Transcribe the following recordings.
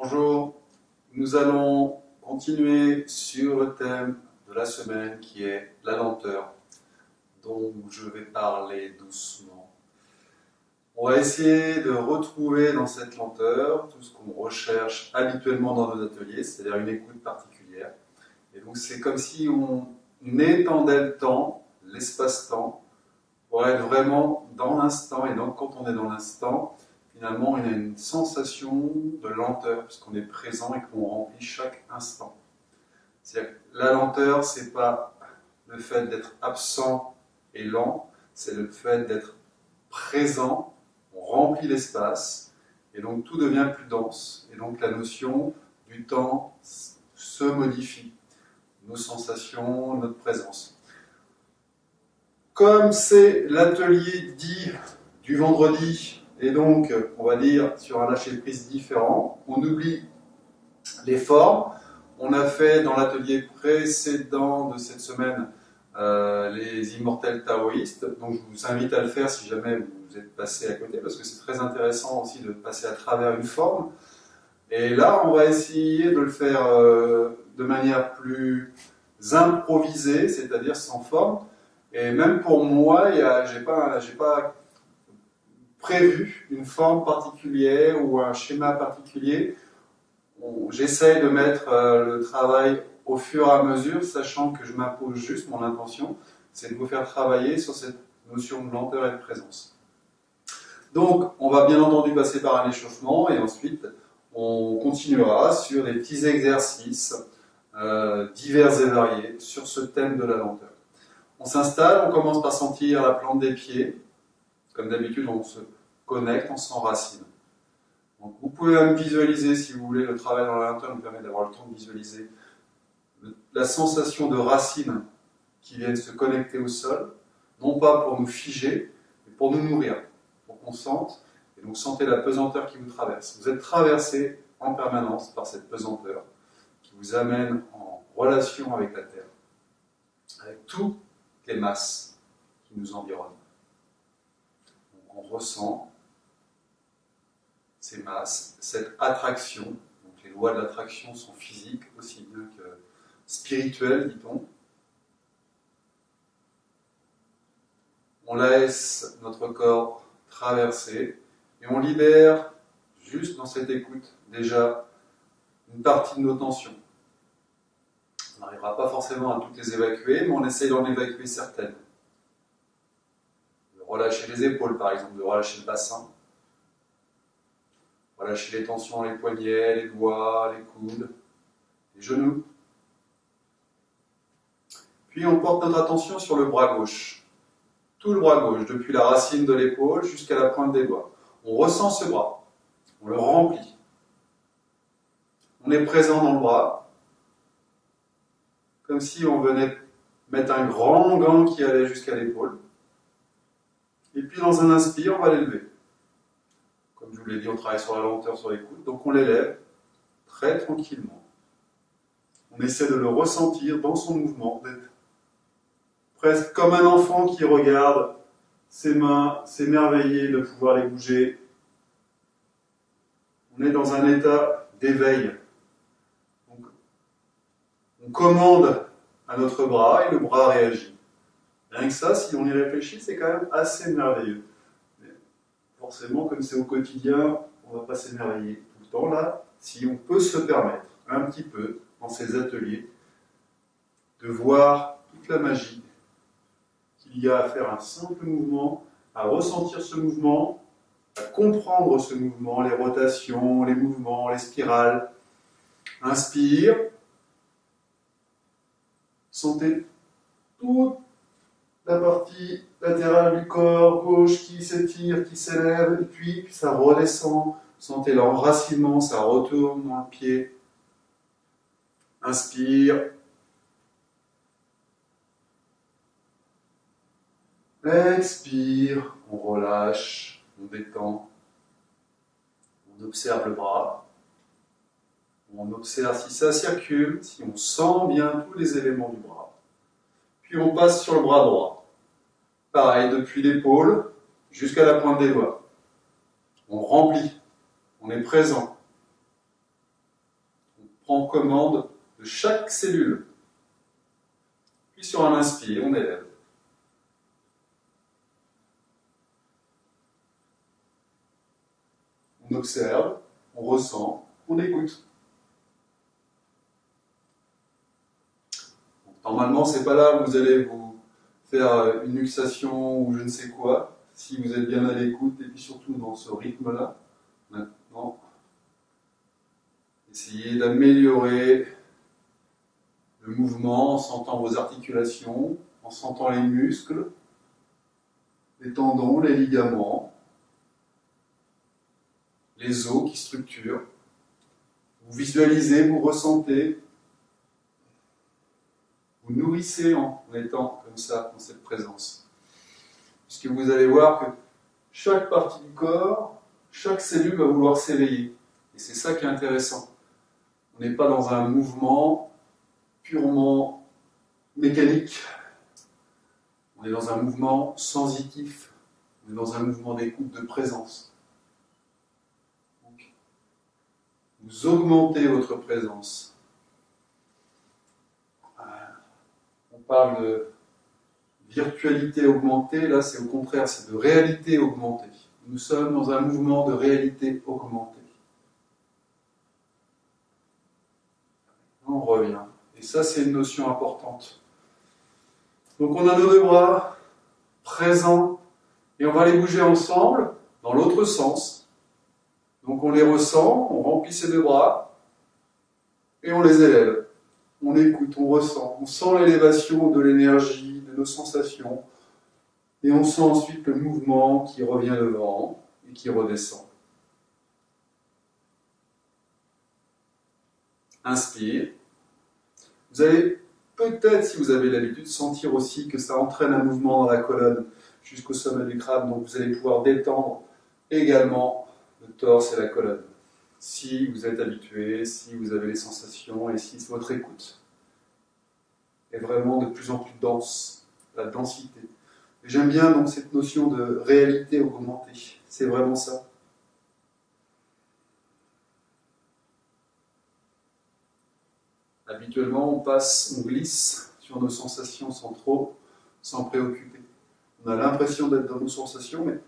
Bonjour, nous allons continuer sur le thème de la semaine qui est la lenteur, dont je vais parler doucement. On va essayer de retrouver dans cette lenteur tout ce qu'on recherche habituellement dans nos ateliers, c'est-à-dire une écoute particulière. Et donc c'est comme si on étendait le temps, l'espace-temps, pour être vraiment dans l'instant. Et donc quand on est dans l'instant, finalement, il y a une sensation de lenteur, puisqu'on est présent et qu'on remplit chaque instant. C'est-à-dire que la lenteur, ce n'est pas le fait d'être absent et lent, c'est le fait d'être présent, on remplit l'espace, et donc tout devient plus dense. Et donc la notion du temps se modifie, nos sensations, notre présence. Comme c'est l'atelier dit du vendredi, et donc, on va dire, sur un lâcher-prise différent, on oublie les formes. On a fait dans l'atelier précédent de cette semaine les immortels taoïstes, donc je vous invite à le faire si jamais vous êtes passé à côté, parce que c'est très intéressant aussi de passer à travers une forme. Et là, on va essayer de le faire de manière plus improvisée, c'est-à-dire sans forme. Et même pour moi, j'ai pas prévu une forme particulière ou un schéma particulier. J'essaye de mettre le travail au fur et à mesure, sachant que je m'impose juste mon intention, c'est de vous faire travailler sur cette notion de lenteur et de présence. Donc, on va bien entendu passer par un échauffement et ensuite on continuera sur des petits exercices divers et variés sur ce thème de la lenteur. On s'installe, on commence par sentir la plante des pieds. Comme d'habitude, on se connecte, on s'enracine. Donc, vous pouvez même visualiser, si vous voulez, le travail dans la lenteur nous permet d'avoir le temps de visualiser la sensation de racines qui viennent se connecter au sol, non pas pour nous figer, mais pour nous nourrir, pour qu'on sente, et donc sentez la pesanteur qui vous traverse. Vous êtes traversé en permanence par cette pesanteur qui vous amène en relation avec la Terre, avec toutes les masses qui nous environnent. On ressent ces masses, cette attraction. Donc les lois de l'attraction sont physiques aussi bien que spirituelles, dit-on. On laisse notre corps traverser et on libère, juste dans cette écoute, déjà une partie de nos tensions. On n'arrivera pas forcément à toutes les évacuer, mais on essaye d'en évacuer certaines. De relâcher les épaules, par exemple, de relâcher le bassin. Relâcher les tensions, les poignets, les doigts, les coudes, les genoux. Puis on porte notre attention sur le bras gauche. Tout le bras gauche, depuis la racine de l'épaule jusqu'à la pointe des doigts. On ressent ce bras, on le remplit. On est présent dans le bras, comme si on venait mettre un grand gant qui allait jusqu'à l'épaule. Et puis dans un inspire, on va l'élever. Comme je vous l'ai dit, on travaille sur la lenteur, sur l'écoute, donc on l'élève très tranquillement. On essaie de le ressentir dans son mouvement, d'être presque comme un enfant qui regarde ses mains s'émerveiller de pouvoir les bouger. On est dans un état d'éveil. Donc, on commande à notre bras et le bras réagit. Rien que ça, si on y réfléchit, c'est quand même assez merveilleux. Mais forcément, comme c'est au quotidien, on ne va pas s'émerveiller tout le temps. Là, si on peut se permettre un petit peu, dans ces ateliers, de voir toute la magie qu'il y a à faire un simple mouvement, à ressentir ce mouvement, à comprendre ce mouvement, les rotations, les mouvements, les spirales. Inspire. Sentez toute la partie latérale du corps gauche qui s'étire, qui s'élève, et puis ça redescend. Sentez l'enracinement, ça retourne dans le pied. Inspire. Expire. On relâche, on détend. On observe le bras. On observe si ça circule, si on sent bien tous les éléments du bras. Puis on passe sur le bras droit. Pareil, depuis l'épaule jusqu'à la pointe des doigts. On remplit, on est présent. prend commande de chaque cellule. Puis sur un inspire, on élève. On observe, on ressent, on écoute. Normalement, c'est pas là où vous allez vous faire une luxation ou je ne sais quoi, si vous êtes bien à l'écoute et puis surtout dans ce rythme-là. Maintenant, essayez d'améliorer le mouvement en sentant vos articulations, en sentant les muscles, les tendons, les ligaments, les os qui structurent. Vous visualisez, vous ressentez, vous nourrissez en étant comme ça, dans cette présence. Puisque vous allez voir que chaque partie du corps, chaque cellule va vouloir s'éveiller. Et c'est ça qui est intéressant. On n'est pas dans un mouvement purement mécanique. On est dans un mouvement sensitif. On est dans un mouvement d'écoute, de présence. Donc, vous augmentez votre présence. On parle de virtualité augmentée, là c'est au contraire, c'est de réalité augmentée. Nous sommes dans un mouvement de réalité augmentée. On revient. Et ça, c'est une notion importante. Donc on a nos deux bras présents et on va les bouger ensemble dans l'autre sens. Donc on les ressent, on remplit ces deux bras et on les élève. On écoute, on ressent, on sent l'élévation de l'énergie, de nos sensations et on sent ensuite le mouvement qui revient devant et qui redescend. Inspire. Vous allez peut-être, si vous avez l'habitude, sentir aussi que ça entraîne un mouvement dans la colonne jusqu'au sommet du crâne. Donc vous allez pouvoir détendre également le torse et la colonne. Si vous êtes habitué, si vous avez les sensations et si votre écoute est vraiment de plus en plus dense, la densité. Et j'aime bien donc cette notion de réalité augmentée. C'est vraiment ça. Habituellement, on glisse sur nos sensations sans s'en préoccuper. On a l'impression d'être dans nos sensations, mais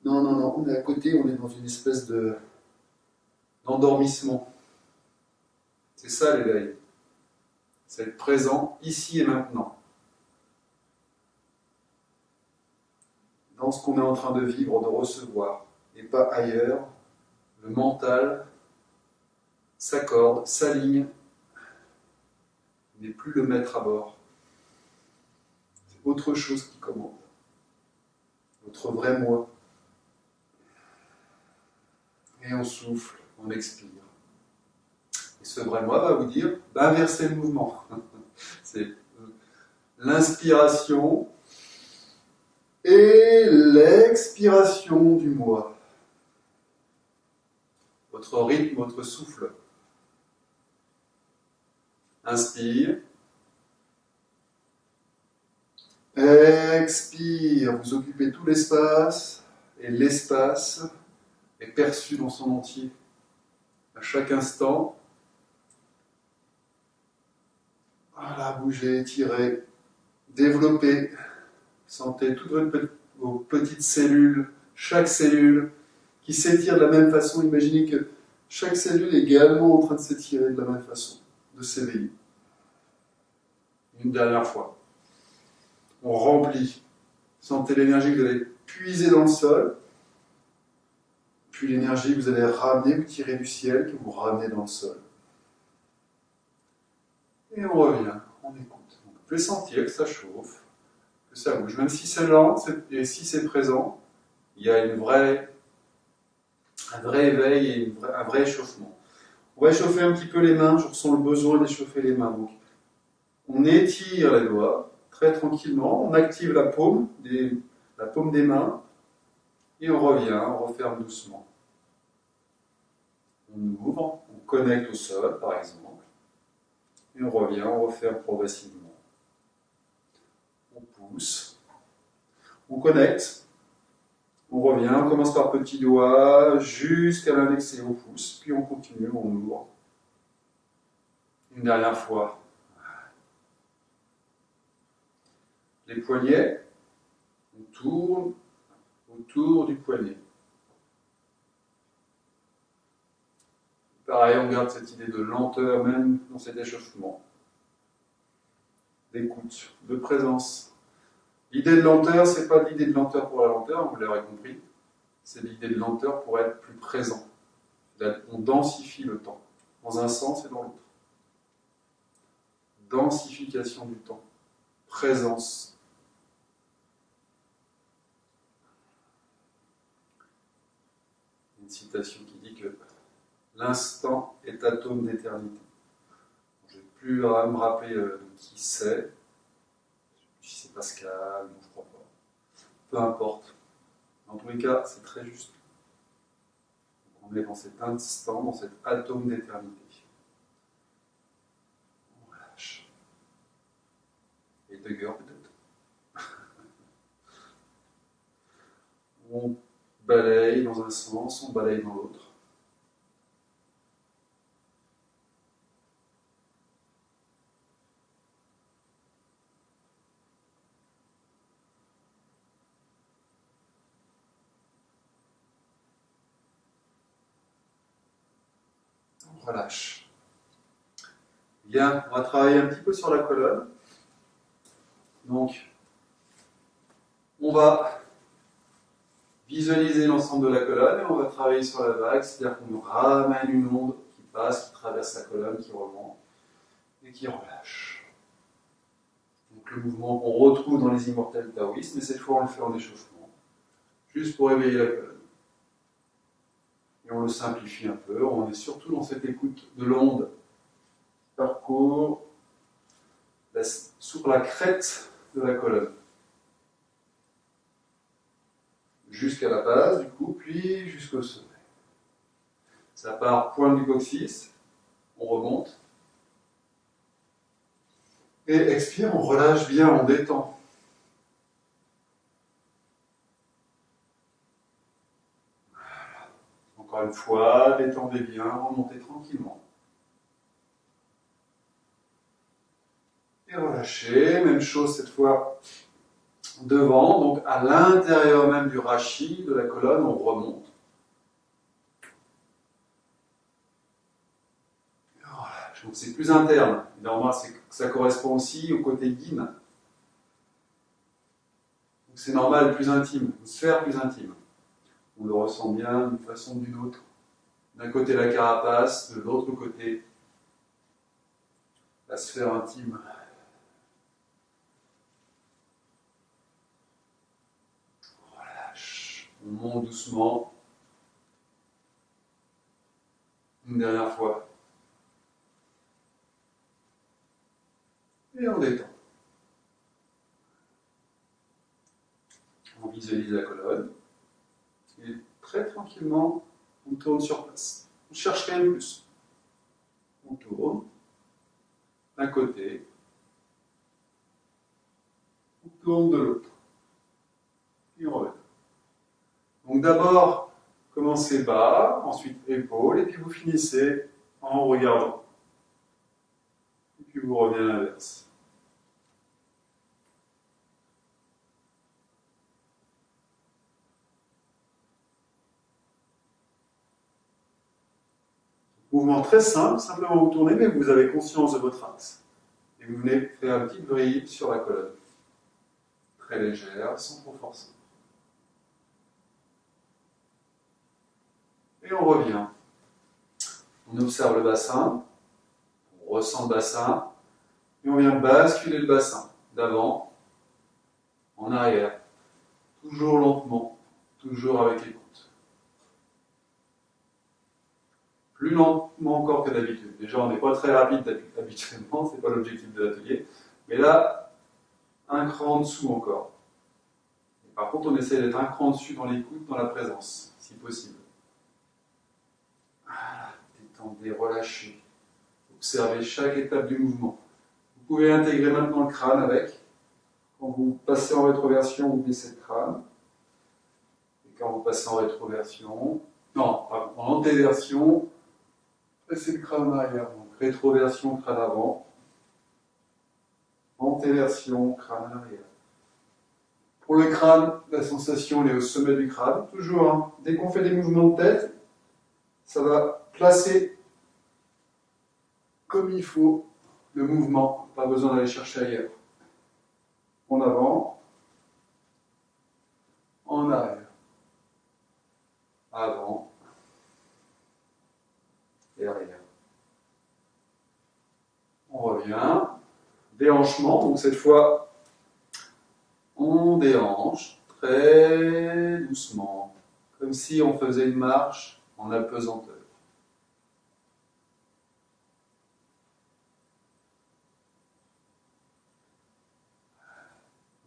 non, on est à côté, on est dans une espèce d'endormissement. C'est ça l'éveil. C'est être présent ici et maintenant. Dans ce qu'on est en train de vivre, de recevoir, et pas ailleurs. Le mental s'accorde, s'aligne, n'est plus le maître à bord. C'est autre chose qui commande. Votre vrai moi. Et on souffle, on expire. Et ce vrai moi va vous dire d'inverser le mouvement. C'est l'inspiration et l'expiration du moi. Votre rythme, votre souffle. Inspire. Expire. Vous occupez tout l'espace et l'espace est perçu dans son entier. À chaque instant, voilà, bougez, étirez, développez. Sentez toutes vos petites cellules, chaque cellule qui s'étire de la même façon. Imaginez que chaque cellule est également en train de s'étirer de la même façon, de s'éveiller. Une dernière fois. On remplit. Sentez l'énergie que vous allez puiser dans le sol. Puis l'énergie que vous allez ramener, vous tirez du ciel, que vous ramenez dans le sol. Et on revient, on écoute. Vous pouvez sentir que ça chauffe, que ça bouge. Même si c'est lent, et si c'est présent, il y a un vrai éveil et un vrai échauffement. On va échauffer un petit peu les mains, je ressens le besoin d'échauffer les mains. Donc, on étire les doigts, très tranquillement, on active la paume des mains, et on revient, on referme doucement. On ouvre, on connecte au sol, par exemple, et on revient, on referme progressivement. On pousse, on connecte, on revient, on commence par petit doigt, jusqu'à l'indexer au pouce, puis on continue, on ouvre, Une dernière fois. Les poignets, on tourne autour du poignet. Pareil, on garde cette idée de lenteur même dans cet échauffement. D'écoute, de présence. L'idée de lenteur, ce n'est pas l'idée de lenteur pour la lenteur, vous l'aurez compris. C'est l'idée de lenteur pour être plus présent. On densifie le temps, dans un sens et dans l'autre. Densification du temps. Présence. Une citation qui dit que l'instant est atome d'éternité. Je n'ai plus à me rappeler de qui c'est. Si c'est Pascal, non, je crois pas. Peu importe. En tous les cas, c'est très juste. Donc on est dans cet instant, dans cet atome d'éternité. On relâche. Et de gueule peut-être. On balaye dans un sens, on balaye dans l'autre. Relâche. Bien, on va travailler un petit peu sur la colonne. Donc, on va visualiser l'ensemble de la colonne et on va travailler sur la vague, c'est-à-dire qu'on nous ramène une onde qui passe, qui traverse la colonne, qui remonte et qui relâche. Donc le mouvement qu'on retrouve dans les immortels taoïstes, mais cette fois on le fait en échauffement, juste pour éveiller la colonne. Et on le simplifie un peu, on est surtout dans cette écoute de l'onde qui parcourt sur la crête de la colonne. Jusqu'à la base, du coup, puis jusqu'au sommet. Ça part pointe du coccyx, on remonte. Et expire, on relâche bien, on détend. Voilà. Encore une fois, détendez bien, remontez tranquillement. Et relâchez, même chose cette fois devant, donc à l'intérieur même du rachis, de la colonne, on remonte. Donc c'est plus interne. Normalement, ça correspond aussi au côté yin. Donc c'est normal, plus intime, une sphère plus intime. On le ressent bien d'une façon ou d'une autre. D'un côté la carapace, de l'autre côté la sphère intime. On relâche. On monte doucement. Une dernière fois. Et on détend. On visualise la colonne. Et très tranquillement, on tourne sur place. On ne cherche rien de plus. On tourne. D'un côté. On tourne de l'autre. Et on revient. Donc d'abord, commencez bas, ensuite épaules, et puis vous finissez en regardant. Et puis vous revenez à l'inverse. Mouvement très simple, simplement vous tournez, mais vous avez conscience de votre axe. Et vous venez faire une petite vrille sur la colonne. Très légère, sans trop forcer. Et on revient. On observe le bassin, on ressent le bassin, et on vient basculer le bassin d'avant en arrière. Toujours lentement, toujours avec écoute. Plus lentement encore que d'habitude. Déjà, on n'est pas très rapide habituellement, ce n'est pas l'objectif de l'atelier. Mais là, un cran en dessous encore. Et par contre, on essaie d'être un cran dessus dans l'écoute, dans la présence, si possible. Voilà, détendez, relâchez. Observez chaque étape du mouvement. Vous pouvez intégrer maintenant le crâne avec. Quand vous passez en rétroversion, vous baissez le crâne. Et quand vous passez en rétroversion, non, en antéversion, c'est le crâne en arrière, donc rétroversion crâne avant, antéversion crâne arrière. Pour le crâne, la sensation elle est au sommet du crâne, toujours. Hein. Dès qu'on fait des mouvements de tête, ça va placer comme il faut le mouvement, pas besoin d'aller chercher ailleurs. En avant, en arrière, avant et arrière. On revient, déhanchement, donc cette fois on déhanche très doucement, comme si on faisait une marche en apesanteur.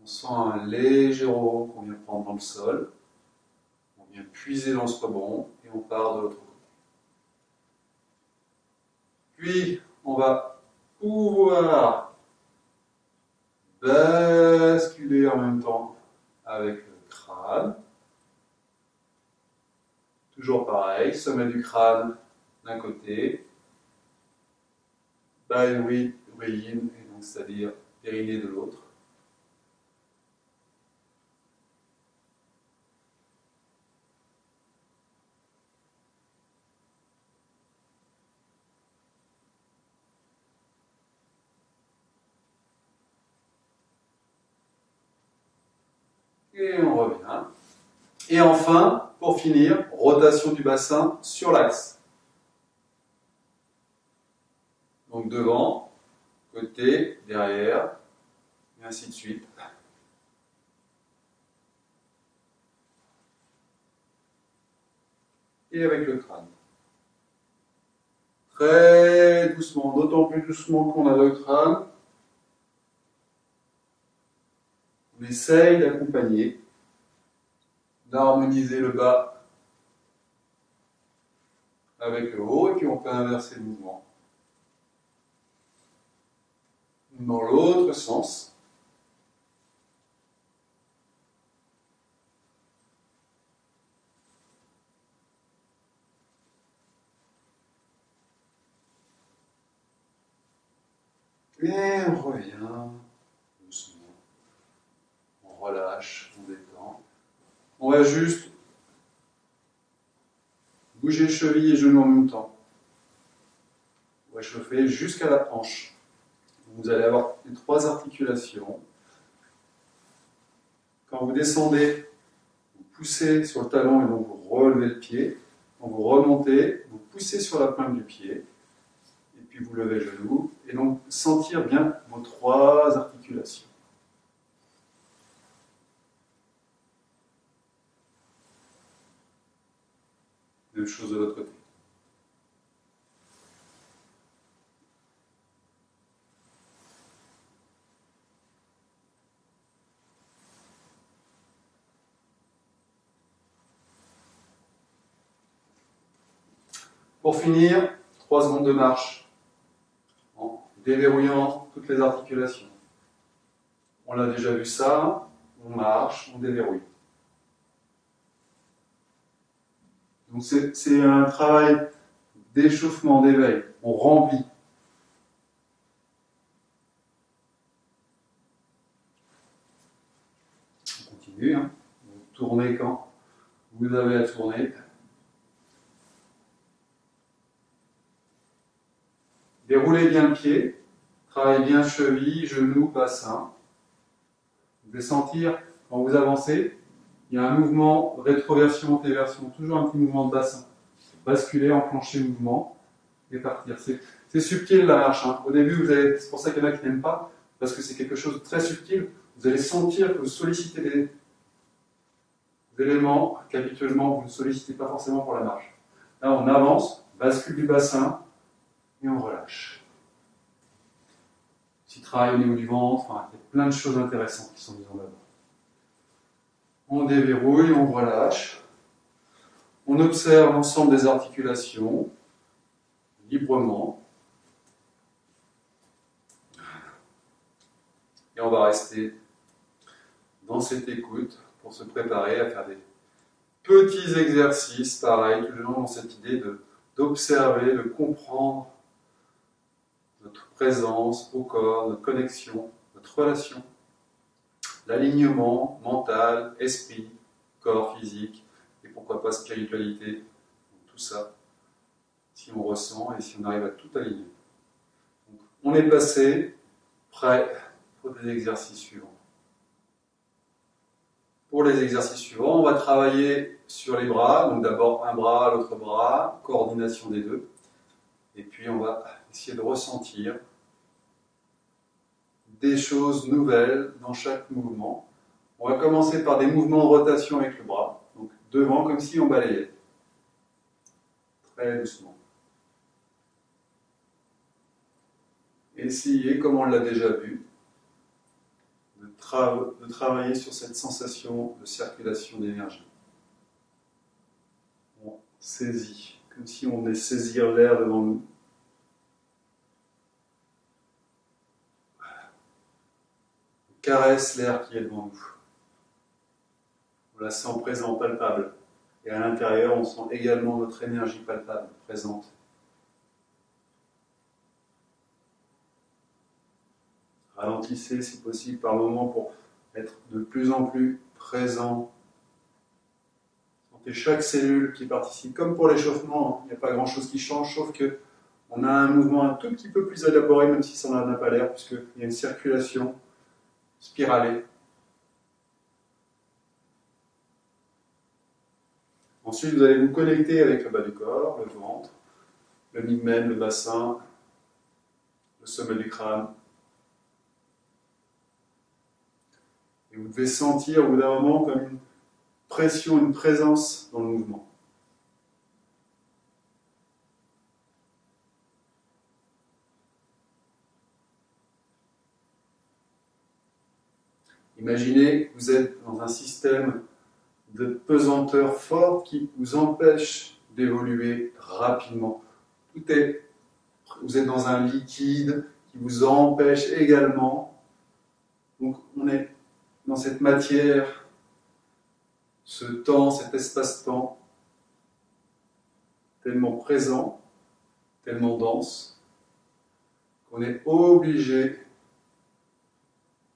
On sent un léger rebond qu'on vient prendre dans le sol. On vient puiser dans ce rebond et on part de l'autre côté. Puis, on va pouvoir basculer en même temps avec le crâne. Toujours pareil, sommet du crâne d'un côté, bas-in, c'est-à-dire périnée de l'autre. Et on revient. Et enfin, pour finir, rotation du bassin sur l'axe. Donc devant, côté, derrière, et ainsi de suite. Et avec le crâne. Très doucement, d'autant plus doucement qu'on a le crâne. On essaye d'accompagner, d'harmoniser le bas avec le haut, et puis on peut inverser le mouvement. Dans l'autre sens. Et on revient doucement. On relâche, on détend. On va juste bouger cheville et genoux en même temps. On va chauffer jusqu'à la hanche. Vous allez avoir les trois articulations. Quand vous descendez, vous poussez sur le talon et donc vous relevez le pied. Quand vous remontez, vous poussez sur la pointe du pied. Et puis vous levez le genou. Et donc sentir bien vos trois articulations. Même chose de l'autre côté. Pour finir, 3 secondes de marche, en déverrouillant toutes les articulations. On l'a déjà vu ça, on marche, on déverrouille. Donc c'est un travail d'échauffement, d'éveil, on remplit. On continue, hein. Vous tournez quand vous avez à tourner. Déroulez bien le pied, travaillez bien cheville, genoux, bassin. Vous allez sentir, quand vous avancez, il y a un mouvement rétroversion, antéversion, toujours un petit mouvement de bassin. Basculer, enclencher le mouvement et partir. C'est subtil la marche. Hein. Au début, c'est pour ça qu'il y en a qui n'aiment pas, parce que c'est quelque chose de très subtil. Vous allez sentir que vous sollicitez des éléments qu'habituellement vous ne sollicitez pas forcément pour la marche. Là, on avance, bascule du bassin, et on relâche. Petit travail au niveau du ventre, enfin, il y a plein de choses intéressantes qui sont mises en œuvre. On déverrouille, on relâche. On observe l'ensemble des articulations, librement. Et on va rester dans cette écoute pour se préparer à faire des petits exercices, pareil, toujours dans cette idée d'observer, de comprendre notre présence au corps, notre connexion, notre relation, l'alignement mental, esprit, corps, physique, et pourquoi pas spiritualité, donc, tout ça, si on ressent et si on arrive à tout aligner. Donc, on est passé, prêt pour les exercices suivants. Pour les exercices suivants, on va travailler sur les bras, donc d'abord un bras, l'autre bras, coordination des deux, et puis on va essayer de ressentir des choses nouvelles dans chaque mouvement. On va commencer par des mouvements de rotation avec le bras, donc devant comme si on balayait, très doucement. Essayez, comme on l'a déjà vu, de travailler sur cette sensation de circulation d'énergie. On saisit, comme si on venait saisir l'air devant nous. On caresse l'air qui est devant nous. On la sent présente, palpable. Et à l'intérieur, on sent également notre énergie palpable, présente. Ralentissez si possible par moment pour être de plus en plus présent. Sentez chaque cellule qui participe, comme pour l'échauffement, il n'y a pas grand chose qui change, sauf que on a un mouvement un tout petit peu plus élaboré, même si ça n'en a pas l'air, puisqu'il y a une circulation spiralée. Ensuite, vous allez vous connecter avec le bas du corps, le ventre, le ligmen, le bassin, le sommet du crâne. Et vous devez sentir au bout d'un moment comme une pression, une présence dans le mouvement. Vous êtes dans un système de pesanteur fort qui vous empêche d'évoluer rapidement. Vous êtes dans un liquide qui vous empêche également. Donc on est dans cette matière, ce temps, cet espace-temps, tellement présent, tellement dense, qu'on est obligé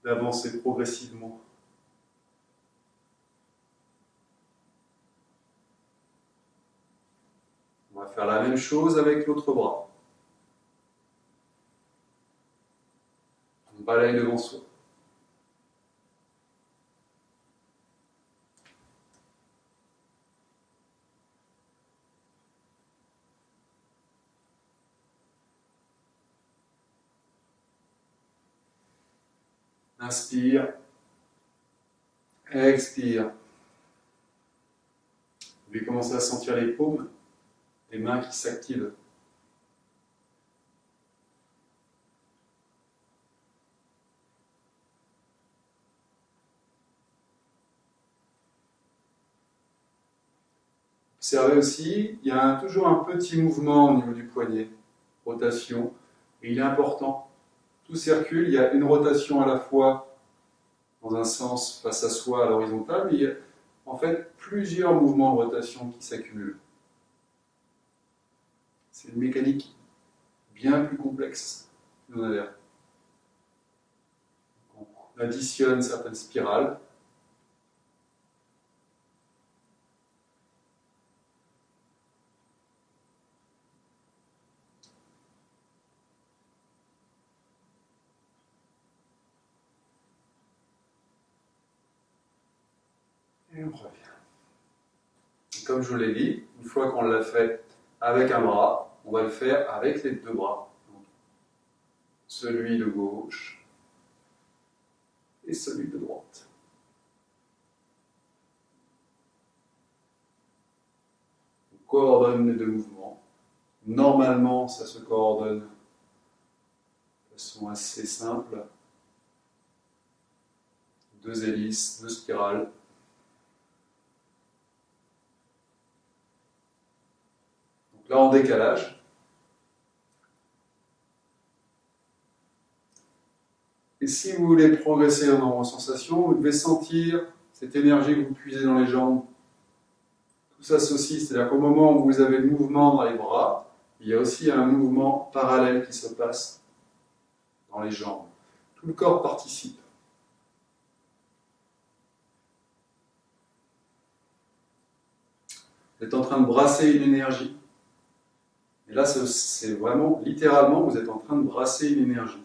d'avancer progressivement. On va faire la même chose avec l'autre bras. On balaye devant soi. Inspire, expire. Vous pouvez commencer à sentir les paumes, les mains qui s'activent. Observez aussi, il y a toujours un petit mouvement au niveau du poignet, rotation, et il est important. Tout circule, il y a une rotation à la fois dans un sens face à soi à l'horizontale, mais il y a en fait plusieurs mouvements de rotation qui s'accumulent. C'est une mécanique bien plus complexe que l'on a l'air. On additionne certaines spirales. Et on revient. Et comme je vous l'ai dit, une fois qu'on l'a fait avec un bras, on va le faire avec les deux bras. Donc, celui de gauche et celui de droite. On coordonne les deux mouvements. Normalement, ça se coordonne de façon assez simple. Deux hélices, deux spirales. Là, en décalage. Et si vous voulez progresser dans vos sensations, vous devez sentir cette énergie que vous puisez dans les jambes. Tout s'associe, c'est-à-dire qu'au moment où vous avez le mouvement dans les bras, il y a aussi un mouvement parallèle qui se passe dans les jambes. Tout le corps participe. Vous êtes en train de brasser une énergie. Et là, c'est vraiment, littéralement, vous êtes en train de brasser une énergie.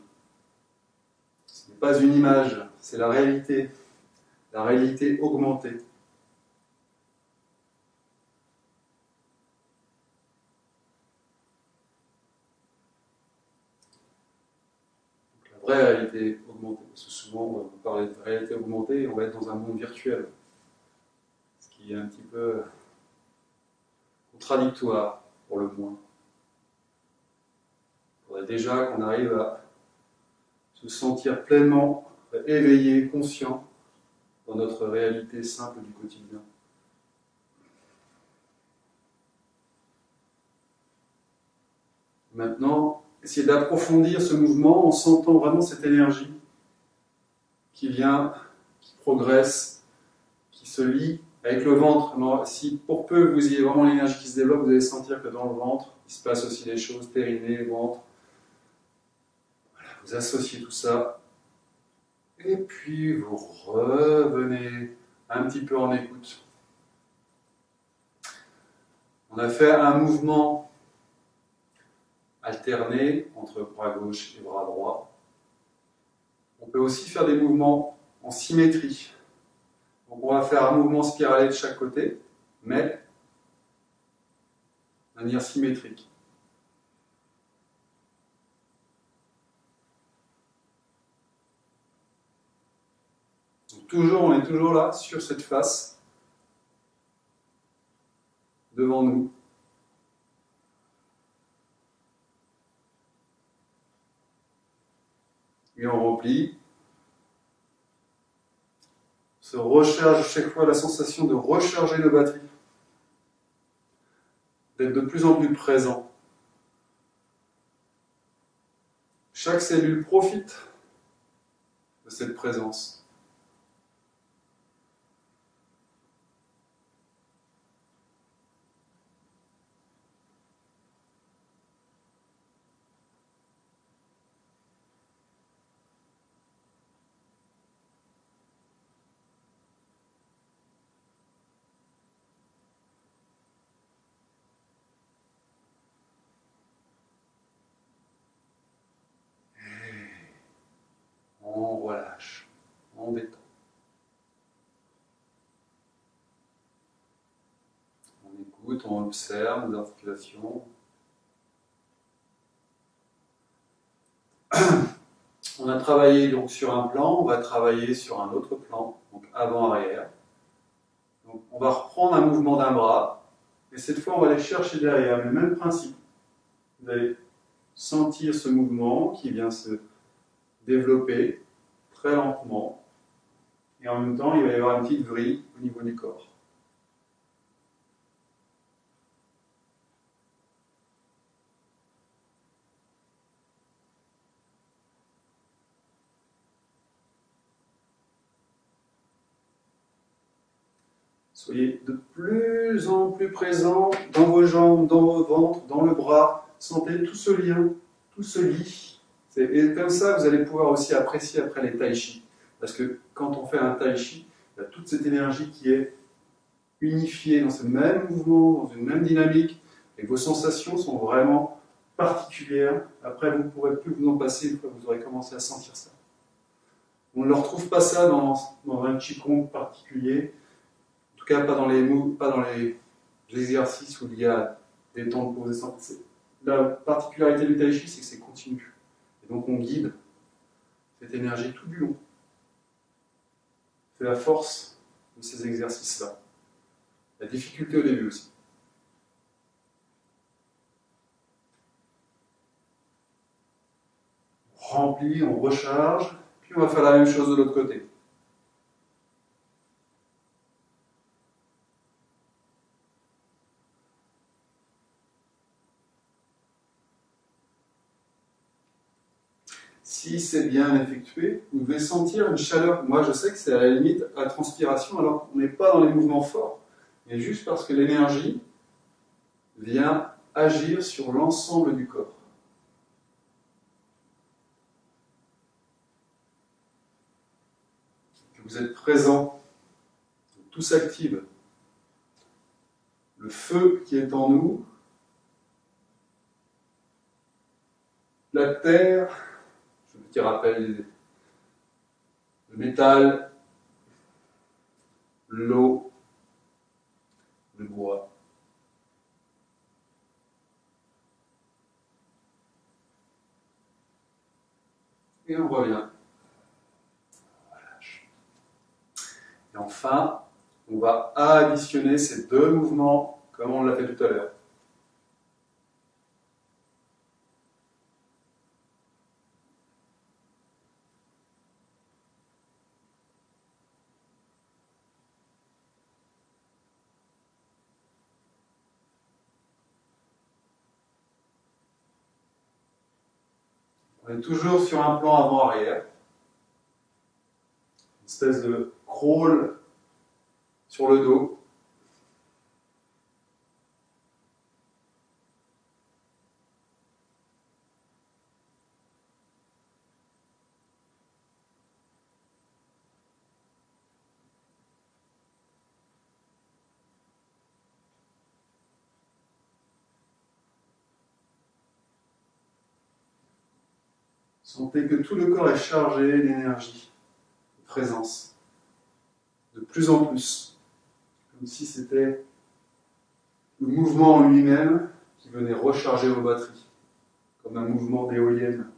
Ce n'est pas une image, c'est la réalité augmentée. Donc, la vraie réalité augmentée, parce que souvent, on va parler de réalité augmentée et on va être dans un monde virtuel. Ce qui est un petit peu contradictoire, pour le moins. Il faudrait déjà qu'on arrive à se sentir pleinement éveillé, conscient dans notre réalité simple du quotidien. Maintenant, essayez d'approfondir ce mouvement en sentant vraiment cette énergie qui vient, qui progresse, qui se lie avec le ventre. Alors, si pour peu que vous ayez vraiment l'énergie qui se développe, vous allez sentir que dans le ventre, il se passe aussi des choses, périnée, ventre. Voilà, vous associez tout ça. Et puis vous revenez un petit peu en écoute. On a fait un mouvement alterné entre bras gauche et bras droit. On peut aussi faire des mouvements en symétrie. Donc on va faire un mouvement spiralé de chaque côté, mais de manière symétrique. Donc on est toujours là, sur cette face, devant nous. Et on remplit. Se recharge chaque fois la sensation de recharger nos batteries, d'être de plus en plus présent. Chaque cellule profite de cette présence. On relâche, on détend. On écoute, on observe nos articulations. On a travaillé donc sur un plan, on va travailler sur un autre plan, donc avant-arrière. Donc on va reprendre un mouvement d'un bras, et cette fois on va aller chercher derrière, le même principe. Vous allez sentir ce mouvement qui vient se développer très lentement, et en même temps il va y avoir une petite vrille au niveau du corps. Soyez de plus en plus présent dans vos jambes, dans vos ventres, dans le bras. Sentez tout ce lien, tout ce lit. Et comme ça, vous allez pouvoir aussi apprécier après les tai chi. Parce que quand on fait un tai chi, il y a toute cette énergie qui est unifiée dans ce même mouvement, dans une même dynamique. Et vos sensations sont vraiment particulières. Après, vous ne pourrez plus vous en passer une fois que vous aurez commencé à sentir ça. On ne retrouve pas ça dans un qigong particulier. En tout cas, pas dans les exercices où il y a des temps de pause. La particularité du tai chi, c'est que c'est continu. Et donc on guide cette énergie tout du long. C'est la force de ces exercices-là. La difficulté au début aussi. On remplit, on recharge, puis on va faire la même chose de l'autre côté. Si c'est bien effectué, vous devez sentir une chaleur. Moi, je sais que c'est à la limite à transpiration, alors qu'on n'est pas dans les mouvements forts, mais juste parce que l'énergie vient agir sur l'ensemble du corps. que vous êtes présent, tout s'active. Le feu qui est en nous, la terre, je me petit rappel, le métal, l'eau, le bois. Et on revient. Et enfin, on va additionner ces deux mouvements comme on l'a fait tout à l'heure. On est toujours sur un plan avant-arrière. Une espèce de crawl sur le dos. Sentez que tout le corps est chargé d'énergie, de présence, de plus en plus, comme si c'était le mouvement en lui-même qui venait recharger vos batteries, comme un mouvement d'éolienne.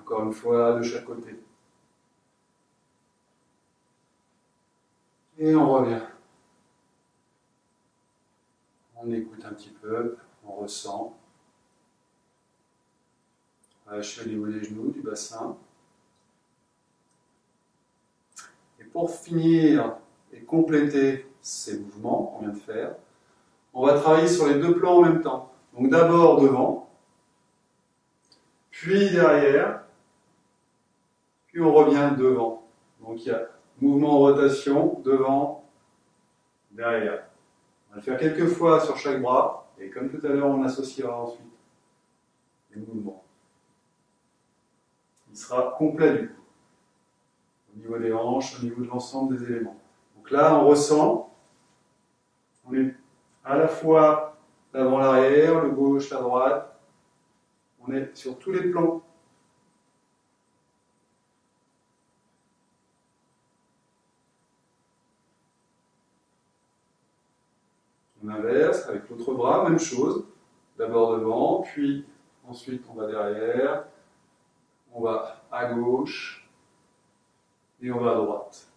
Encore une fois, de chaque côté. Et on revient. On écoute un petit peu, on ressent. Relâchez au niveau des genoux, du bassin. Et pour finir et compléter ces mouvements qu'on vient de faire, on va travailler sur les deux plans en même temps. Donc d'abord devant, puis derrière, puis on revient devant. Donc il y a mouvement en rotation, devant, derrière. On va le faire quelques fois sur chaque bras, et comme tout à l'heure, on associera ensuite les mouvements. Il sera complet du coup, au niveau des hanches, au niveau de l'ensemble des éléments. Donc là, on ressent, on est à la fois l'avant, l'arrière, le gauche, la droite, on est sur tous les plans. On inverse avec l'autre bras, même chose. D'abord devant, puis ensuite on va derrière, on va à gauche et on va à droite.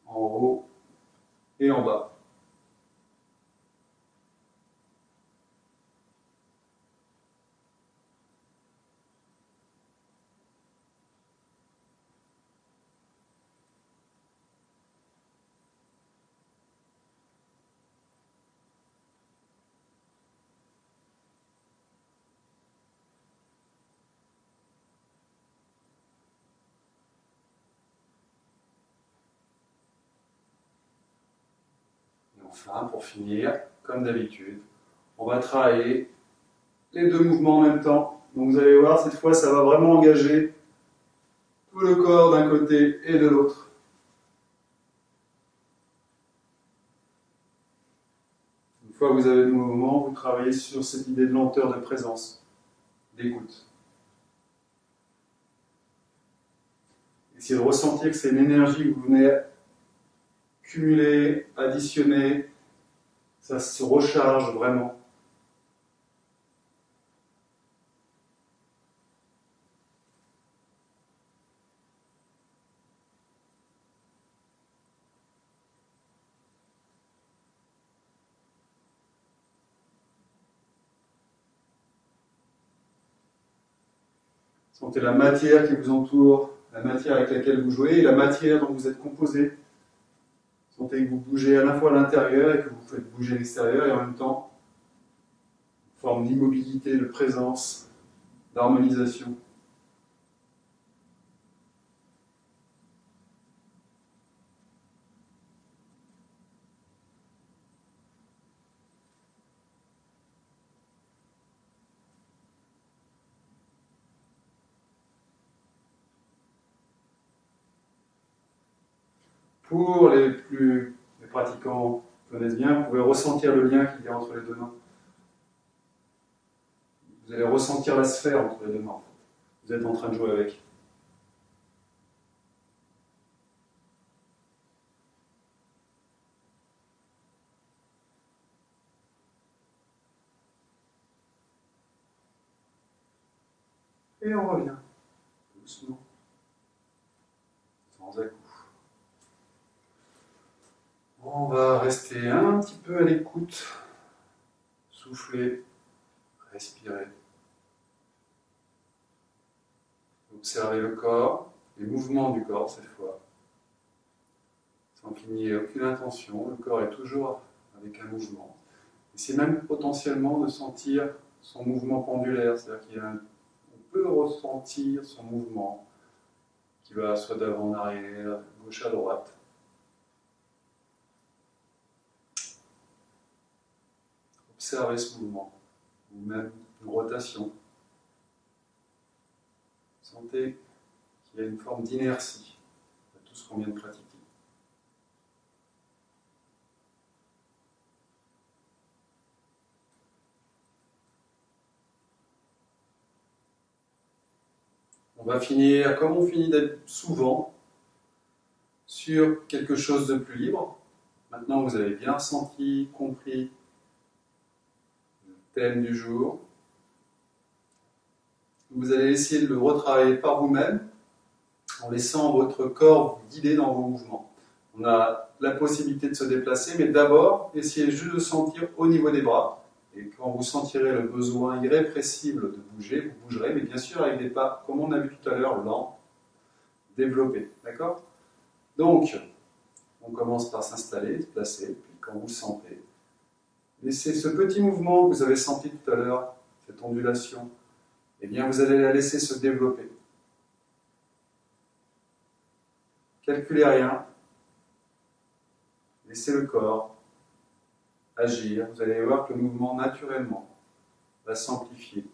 En haut et en bas. Enfin, pour finir, comme d'habitude, on va travailler les deux mouvements en même temps. Donc vous allez voir, cette fois, ça va vraiment engager tout le corps d'un côté et de l'autre. Une fois que vous avez le mouvement, vous travaillez sur cette idée de lenteur, de présence, d'écoute. Essayez de ressentir que c'est une énergie que vous venez cumuler, additionner, ça se recharge vraiment. Sentez la matière qui vous entoure, la matière avec laquelle vous jouez et la matière dont vous êtes composé. Sentez que vous bougez à la fois à l'intérieur et que vous faites bouger l'extérieur et en même temps, une forme d'immobilité, de présence, d'harmonisation. Pour les pratiquants connaissent bien, vous pouvez ressentir le lien qu'il y a entre les deux mains. Vous allez ressentir la sphère entre les deux mains. En fait. Vous êtes en train de jouer avec. Et on revient, doucement, sans à-coups. On va rester un petit peu à l'écoute, souffler, respirer. Observez le corps, les mouvements du corps cette fois. Sans qu'il n'y ait aucune intention, le corps est toujours avec un mouvement. Et c'est même potentiellement de sentir son mouvement pendulaire, c'est-à-dire qu'on peut ressentir son mouvement qui va soit d'avant en arrière, gauche à droite. Observez ce mouvement, ou même une rotation. Sentez qu'il y a une forme d'inertie à tout ce qu'on vient de pratiquer. On va finir, comme on finit souvent, sur quelque chose de plus libre. Maintenant, vous avez bien ressenti, compris le thème du jour. Vous allez essayer de le retravailler par vous-même en laissant votre corps vous guider dans vos mouvements. On a la possibilité de se déplacer, mais d'abord, essayez juste de sentir au niveau des bras. Et quand vous sentirez le besoin irrépressible de bouger, vous bougerez, mais bien sûr avec des pas, comme on a vu tout à l'heure, lents, développés. D'accord ? Donc, on commence par s'installer, se placer, puis quand vous le sentez, laissez ce petit mouvement que vous avez senti tout à l'heure, cette ondulation, eh bien vous allez la laisser se développer. Calculez rien, laissez le corps agir, vous allez voir que le mouvement naturellement va s'amplifier.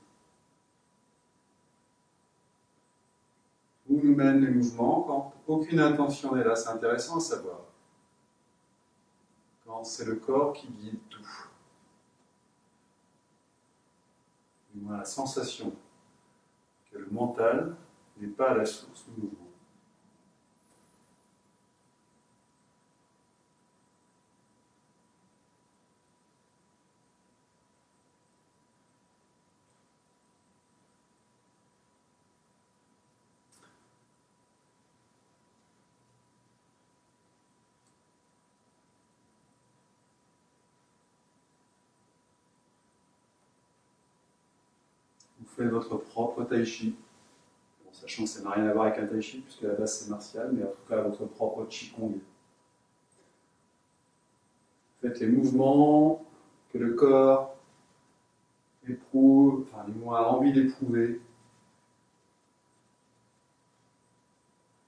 Où nous mènent les mouvements quand aucune intention n'est là, c'est intéressant à savoir. Quand c'est le corps qui guide tout. Du moins la sensation que le mental n'est pas à la source du mouvement. Vous faites votre propre tai chi, bon, sachant que ça n'a rien à voir avec un tai chi, puisque à la base c'est martial, mais en tout cas votre propre qigong. Faites les mouvements que le corps éprouve, enfin du moins a envie d'éprouver.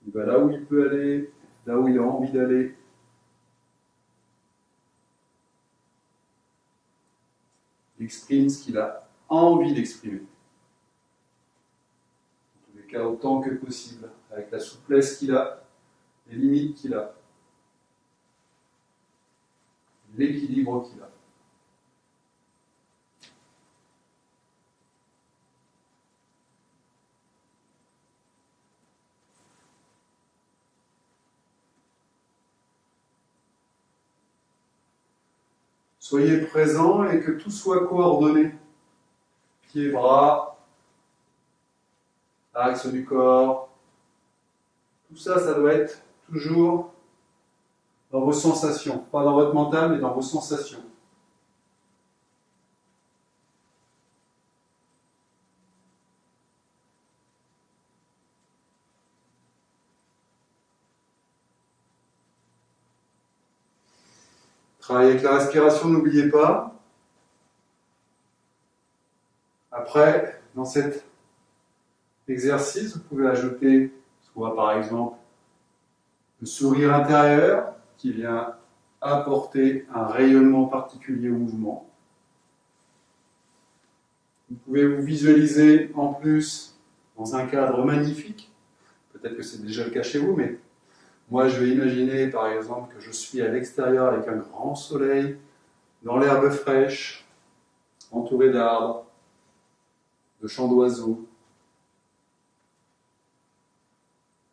Il va là où il peut aller, là où il a envie d'aller. Il exprime ce qu'il a envie d'exprimer. En tous les cas, autant que possible, avec la souplesse qu'il a, les limites qu'il a, l'équilibre qu'il a. Soyez présent et que tout soit coordonné. Pieds, bras, axe du corps. Tout ça, ça doit être toujours dans vos sensations. Pas dans votre mental, mais dans vos sensations. Travaillez avec la respiration, n'oubliez pas. Après, dans cet exercice, vous pouvez ajouter soit par exemple le sourire intérieur qui vient apporter un rayonnement particulier au mouvement. Vous pouvez vous visualiser en plus dans un cadre magnifique. Peut-être que c'est déjà le cas chez vous, mais Moi, je vais imaginer, par exemple, que je suis à l'extérieur avec un grand soleil, dans l'herbe fraîche, entouré d'arbres, de chants d'oiseaux.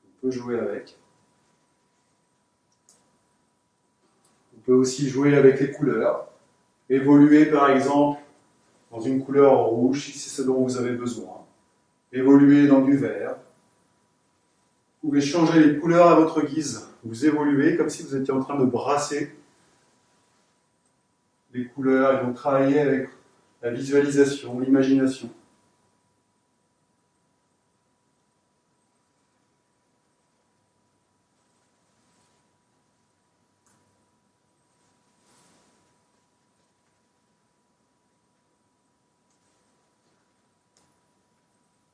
On peut jouer avec. On peut aussi jouer avec les couleurs. Évoluer, par exemple, dans une couleur rouge, si c'est ce dont vous avez besoin. Évoluer dans du vert. Vous pouvez changer les couleurs à votre guise. Vous évoluez comme si vous étiez en train de brasser les couleurs et donc travailler avec la visualisation, l'imagination.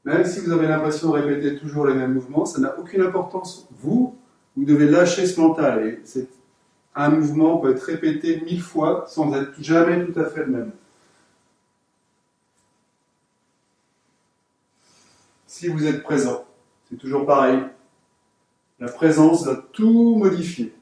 Même si vous avez l'impression de répéter toujours les mêmes mouvements, ça n'a aucune importance. Vous devez lâcher ce mental. Et un mouvement peut être répété 1000 fois sans être jamais tout à fait le même. Si vous êtes présent, c'est toujours pareil. La présence va tout modifier.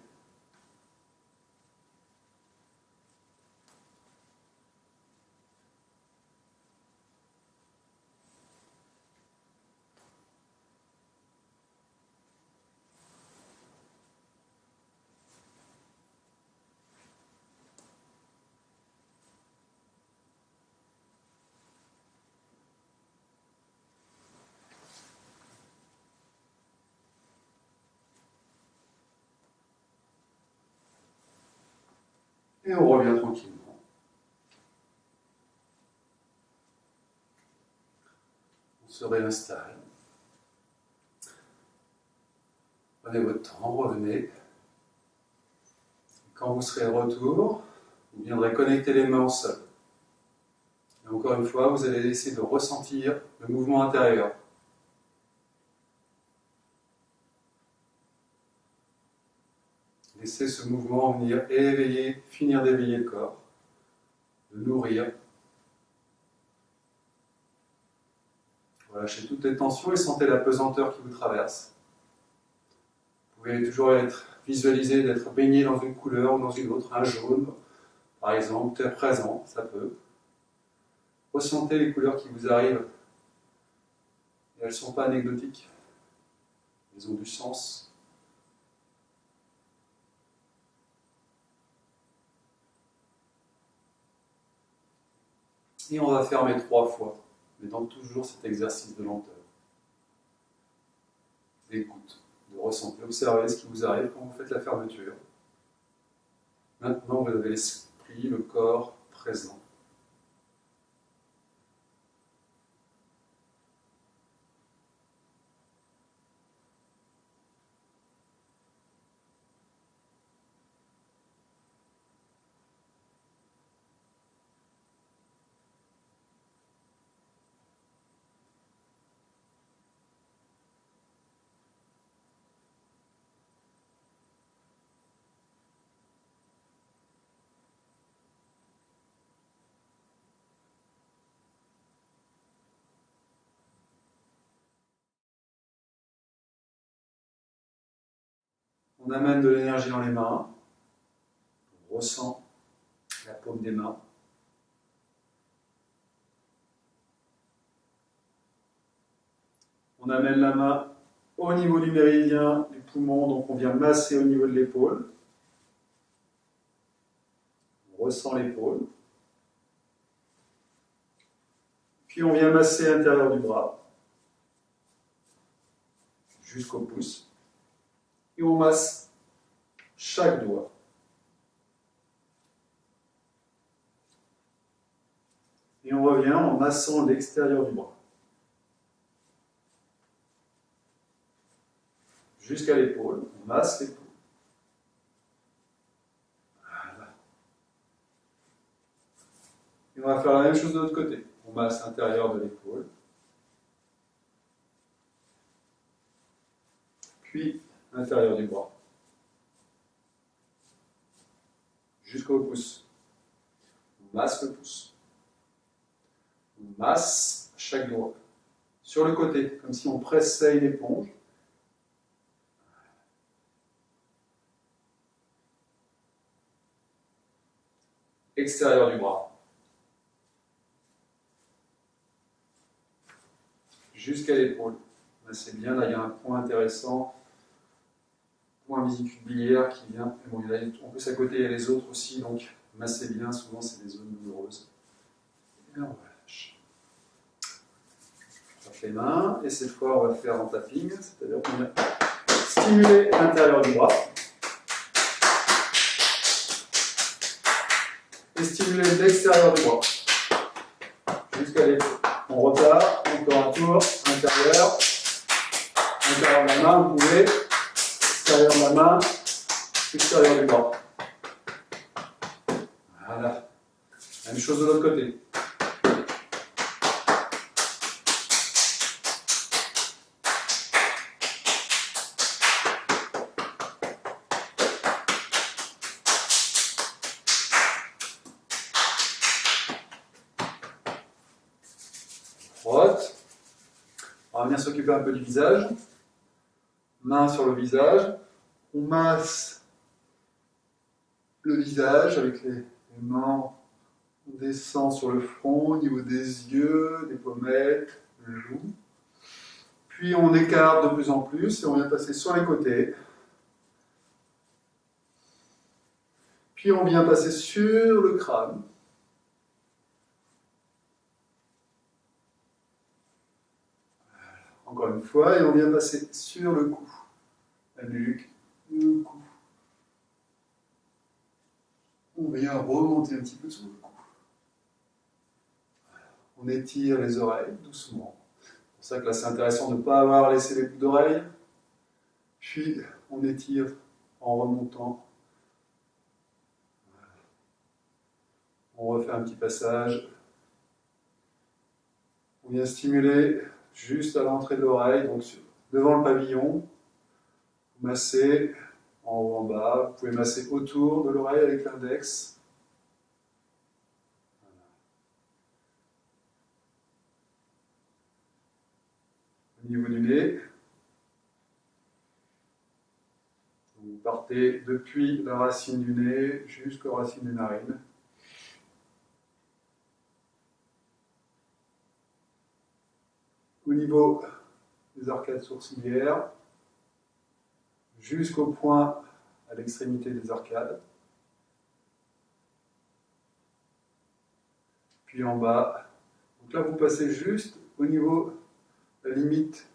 Et on revient tranquillement. On se réinstalle. Prenez votre temps, revenez. Quand vous serez de retour, vous viendrez connecter les mains au sol. Et encore une fois, vous allez essayer de ressentir le mouvement intérieur. Laissez ce mouvement venir éveiller, finir d'éveiller le corps, de nourrir. Relâchez toutes les tensions et sentez la pesanteur qui vous traverse. Vous pouvez toujours visualiser d'être baigné dans une couleur ou dans une autre, un jaune, par exemple, très présent, ça peut. Ressentez les couleurs qui vous arrivent. Et elles ne sont pas anecdotiques. Elles ont du sens. Et on va fermer 3 fois, mais dans toujours cet exercice de lenteur, d'écoute, de ressenti. Observez ce qui vous arrive quand vous faites la fermeture. Maintenant, vous avez l'esprit, le corps présent. On amène de l'énergie dans les mains. On ressent la paume des mains. On amène la main au niveau du méridien du poumon, donc on vient masser au niveau de l'épaule. On ressent l'épaule. Puis on vient masser l'intérieur du bras, jusqu'au pouce. Et on masse chaque doigt. Et on revient en massant l'extérieur du bras. Jusqu'à l'épaule, on masse l'épaule. Voilà. Et on va faire la même chose de l'autre côté. On masse l'intérieur de l'épaule. Puis l'intérieur du bras. Jusqu'au pouce. On masse le pouce. On masse chaque doigt. Sur le côté, comme si on pressait une éponge. extérieur du bras. Jusqu'à l'épaule. C'est bien, là il y a un point intéressant, point vésicule biliaire qui vient. Bon, en plus à côté il y a les autres aussi, donc massez bien, souvent c'est des zones douloureuses. Et on relâche. On fait les mains, et cette fois on va faire en tapping, c'est-à-dire qu'on va stimuler l'intérieur du bras. Et stimuler l'extérieur du bras. Jusqu'à l'épaule. On repart, encore un tour, intérieur de la main, vous pouvez, extérieur de la main, extérieur du bras. Voilà. Même chose de l'autre côté. Droite. On va venir s'occuper un peu du visage. Main sur le visage. On masse le visage avec les mains. On descend sur le front, au niveau des yeux, des pommettes, le joue. Puis on écarte de plus en plus et on vient passer sur les côtés. Puis on vient passer sur le crâne. Encore une fois, et on vient passer sur le cou. La nuque, le cou. On vient remonter un petit peu sur le cou. On étire les oreilles doucement. C'est pour ça que là c'est intéressant de ne pas avoir laissé les boucles d'oreilles. Puis on étire en remontant. On refait un petit passage. On vient stimuler juste à l'entrée de l'oreille, donc devant le pavillon. Vous massez en haut, en bas. Vous pouvez masser autour de l'oreille avec l'index. Au niveau du nez. Vous partez depuis la racine du nez jusqu'aux racines des narines. Au niveau des arcades sourcilières, jusqu'au point à l'extrémité des arcades. Puis en bas. Donc là, vous passez juste au niveau de la limite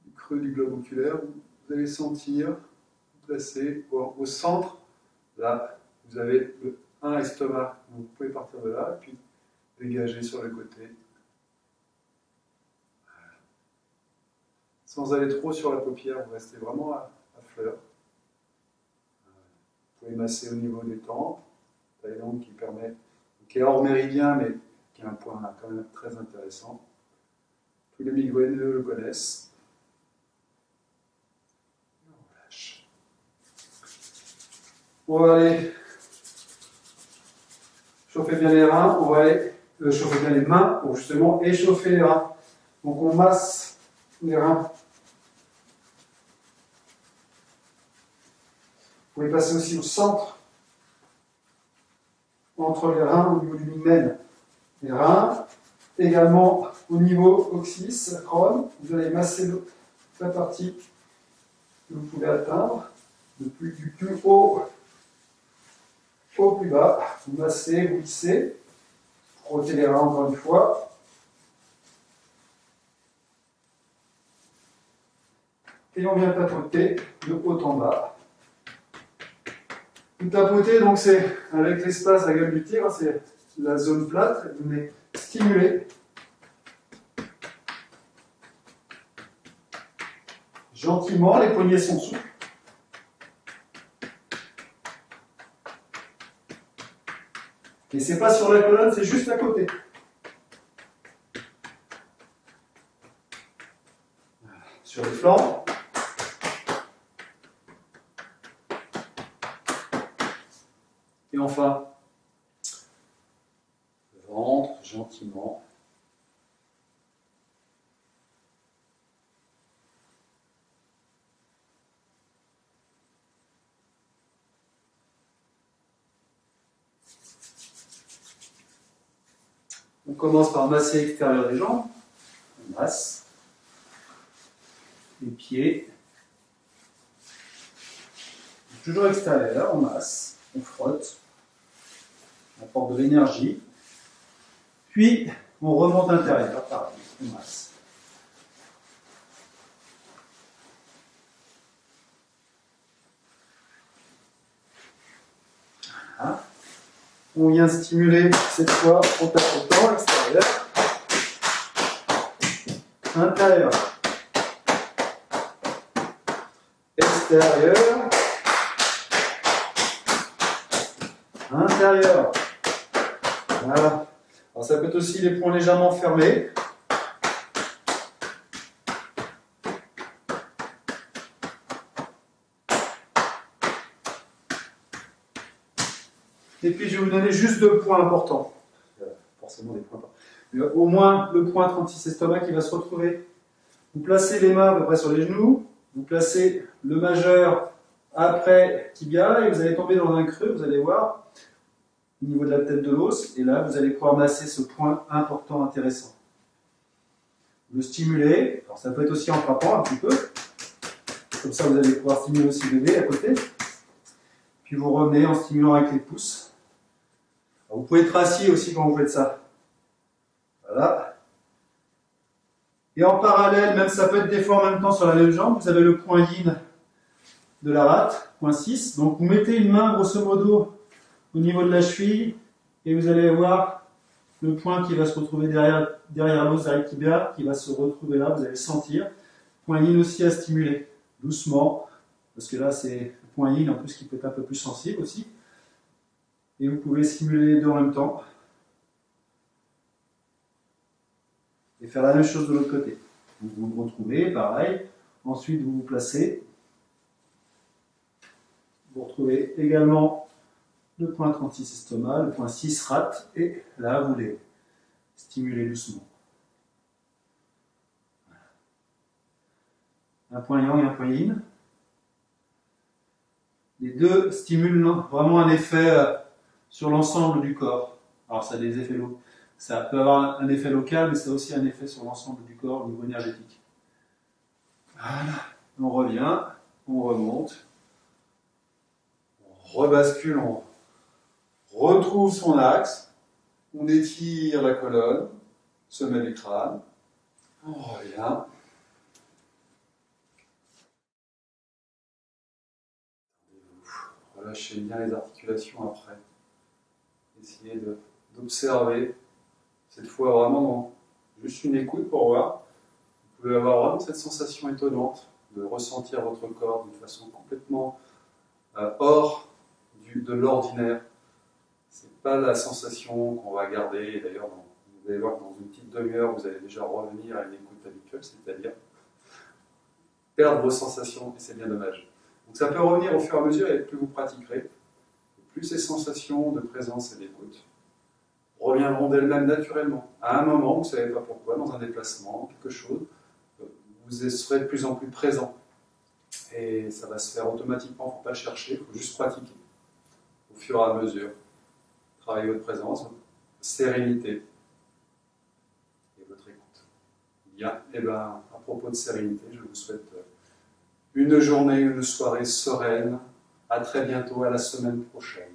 du creux du globe oculaire. Vous allez sentir, vous placez au centre. Là, vous avez un estomac. Donc vous pouvez partir de là, puis dégager sur le côté. Sans aller trop sur la paupière, vous restez vraiment à fleur. Vous pouvez masser au niveau des tempes, taille longue qui est hors méridien, mais qui est un point quand même très intéressant. Tous les migraineux le connaissent. On relâche. On va aller chauffer bien les reins, on va aller chauffer bien les mains pour justement échauffer les reins. Donc on masse les reins. Vous pouvez passer aussi au centre, entre les reins au niveau du lumen. Les reins, également au niveau coccyx, sacrum, vous allez masser la partie que vous pouvez atteindre, du plus haut au plus bas. Vous massez, vous lissez, frottez les reins encore une fois. Et on vient tapoter de haut en bas. Vous tapotez, donc c'est avec l'espace, la gueule du tigre, c'est la zone plate, vous venez stimuler. Gentiment, les poignets sont souples. Et c'est pas sur la colonne, c'est juste à côté. Sur les flancs. Et enfin, le ventre, gentiment. On commence par masser l'extérieur des jambes. On masse. Les pieds. Toujours extérieur, on masse, on frotte. On apporte de l'énergie. Puis, on remonte intérieur, pareil, on masse. Voilà. On vient stimuler, cette fois, en tapotant extérieur, intérieur, extérieur, intérieur. Voilà. Alors ça peut être aussi les poings légèrement fermés. Et puis je vais vous donner juste 2 points importants. Forcément des points importants. Mais au moins le point 36 estomac qui va se retrouver. Vous placez les mains à peu près sur les genoux. Vous placez le majeur après tibia et vous allez tomber dans un creux, vous allez voir, au niveau de la tête de l'os. Et là, vous allez pouvoir masser ce point important, intéressant. Le stimuler. Alors ça peut être aussi en frappant un petit peu. Comme ça, vous allez pouvoir stimuler aussi le bébé à côté. Puis vous revenez en stimulant avec les pouces. Alors, vous pouvez être assis aussi quand vous faites ça. Voilà. Et en parallèle, même ça peut être des fois en même temps sur la même jambe, vous avez le point yin de la rate, point 6. Donc vous mettez une main grosso modo au niveau de la cheville et vous allez voir le point qui va se retrouver derrière l'os, derrière le tibia, qui va se retrouver là, vous allez le sentir. Point yin aussi à stimuler, doucement, parce que là c'est le point yin en plus qui peut être un peu plus sensible aussi. Et vous pouvez stimuler les deux en même temps. Et faire la même chose de l'autre côté. Vous vous retrouvez, pareil. Ensuite, vous vous placez. Vous retrouvez également le point 36 estomac, le point 6 rate. Et là, vous les stimulez doucement. Un point yang et un point yin. Les deux stimulent vraiment un effet sur l'ensemble du corps. Alors, ça a des effets locaux. Ça peut avoir un effet local, mais ça a aussi un effet sur l'ensemble du corps au niveau énergétique. Voilà. On revient, on remonte, on rebascule, on retrouve son axe, on étire la colonne, sommet du crâne, on revient. Relâchez bien les articulations après. Essayez d'observer. Cette fois vraiment juste une écoute pour voir. Vous pouvez avoir vraiment cette sensation étonnante de ressentir votre corps d'une façon complètement hors de l'ordinaire. Ce n'est pas la sensation qu'on va garder. D'ailleurs, vous allez voir que dans une petite demi-heure, vous allez déjà revenir à une écoute habituelle, c'est-à-dire perdre vos sensations, et c'est bien dommage. Donc ça peut revenir au fur et à mesure, et plus vous pratiquerez, plus ces sensations de présence et d'écoute reviendront d'elles-mêmes naturellement. À un moment, vous ne savez pas pourquoi, dans un déplacement, quelque chose, vous serez de plus en plus présent. Et ça va se faire automatiquement, il ne faut pas le chercher, il faut juste pratiquer. Au fur et à mesure, travailler votre présence, votre sérénité et votre écoute. Bien, et bien, à propos de sérénité, je vous souhaite une journée, une soirée sereine. À très bientôt, à la semaine prochaine.